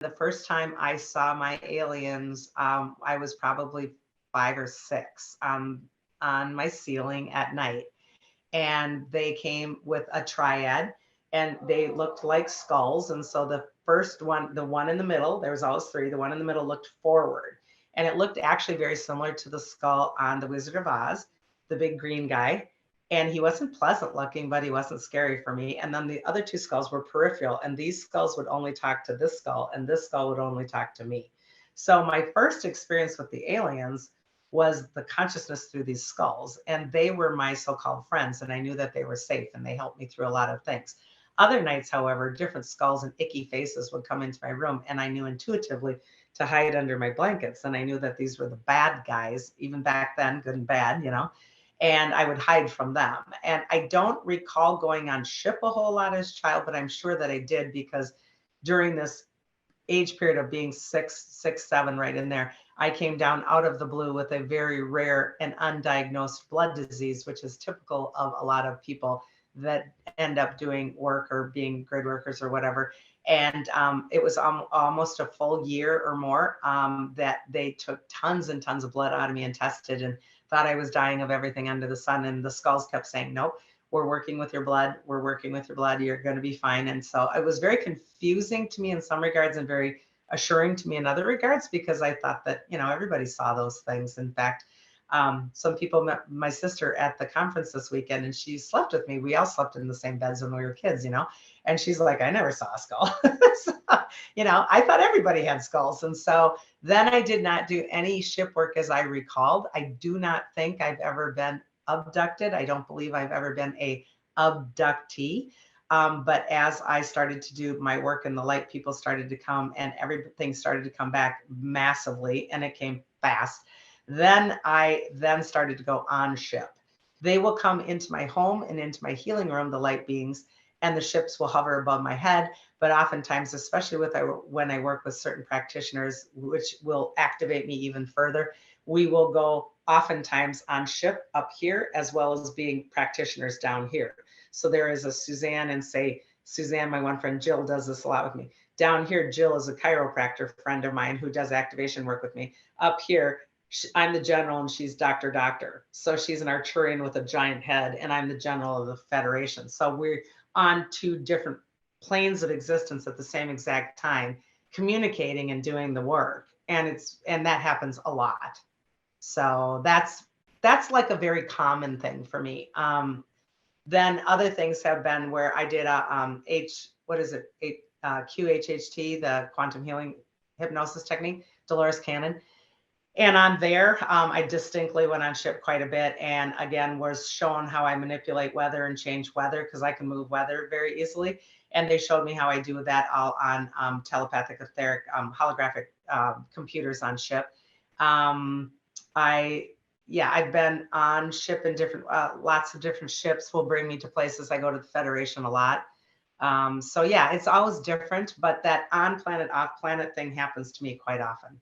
the first time I saw my aliens, I was probably 5 or 6 on my ceiling at night. And they came with a triad and they looked like skulls. And so the first one, the one in the middle, there was always three, the one in the middle looked forward. And it looked actually very similar to the skull on The Wizard of Oz, the big green guy. And he wasn't pleasant looking, but he wasn't scary for me. And then the other two skulls were peripheral, and these skulls would only talk to this skull, and this skull would only talk to me. So my first experience with the aliens was the consciousness through these skulls, and they were my so-called friends, and I knew that they were safe and they helped me through a lot of things. Other nights, however, different skulls and icky faces would come into my room, and I knew intuitively to hide under my blankets, and I knew that these were the bad guys, even back then, good and bad, and I would hide from them. And I don't recall going on ship a whole lot as a child, but I'm sure that I did, because during this age period of being 6, 7, right in there, I came down out of the blue with a very rare and undiagnosed blood disease, which is typical of a lot of people that end up doing work or being grid workers or whatever. And it was almost a full year or more that they took tons and tons of blood out of me and tested, and thought I was dying of everything under the sun. And the skulls kept saying, nope, we're working with your blood. We're working with your blood. You're going to be fine. And so it was very confusing to me in some regards and very assuring to me in other regards, because I thought that, everybody saw those things. In fact, some people met my sister at the conference this weekend, and she slept with me. We all slept in the same beds when we were kids, and she's like, I never saw a skull. So, I thought everybody had skulls. And so then I did not do any ship work as I recalled. I do not think I've ever been abducted. I don't believe I've ever been a abductee. But as I started to do my work and the light people started to come and everything started to come back massively, and it came fast, then I then started to go on ship. They will come into my home and into my healing room, the light beings, and the ships will hover above my head. But oftentimes, especially when I work with certain practitioners, which will activate me even further, we will go oftentimes on ship up here, as well as being practitioners down here. So there is a Suzanne, and say, Suzanne, my one friend Jill, does this a lot with me. Down here, Jill is a chiropractor friend of mine who does activation work with me. Up here, I'm the general and she's Doctor. So she's an Arcturian with a giant head, and I'm the general of the Federation. So we're on two different planes of existence at the same exact time, communicating and doing the work. And that happens a lot. So that's like a very common thing for me. Then other things have been where I did a QHHT, the quantum healing hypnosis technique, Dolores Cannon. And on there, I distinctly went on ship quite a bit, and again was shown how I manipulate weather and change weather, because I can move weather very easily. And they showed me how I do that all on telepathic, etheric, holographic computers on ship. I've been on ship in different, lots of different ships will bring me to places. I go to the Federation a lot. So yeah, it's always different, but that on planet, off planet thing happens to me quite often.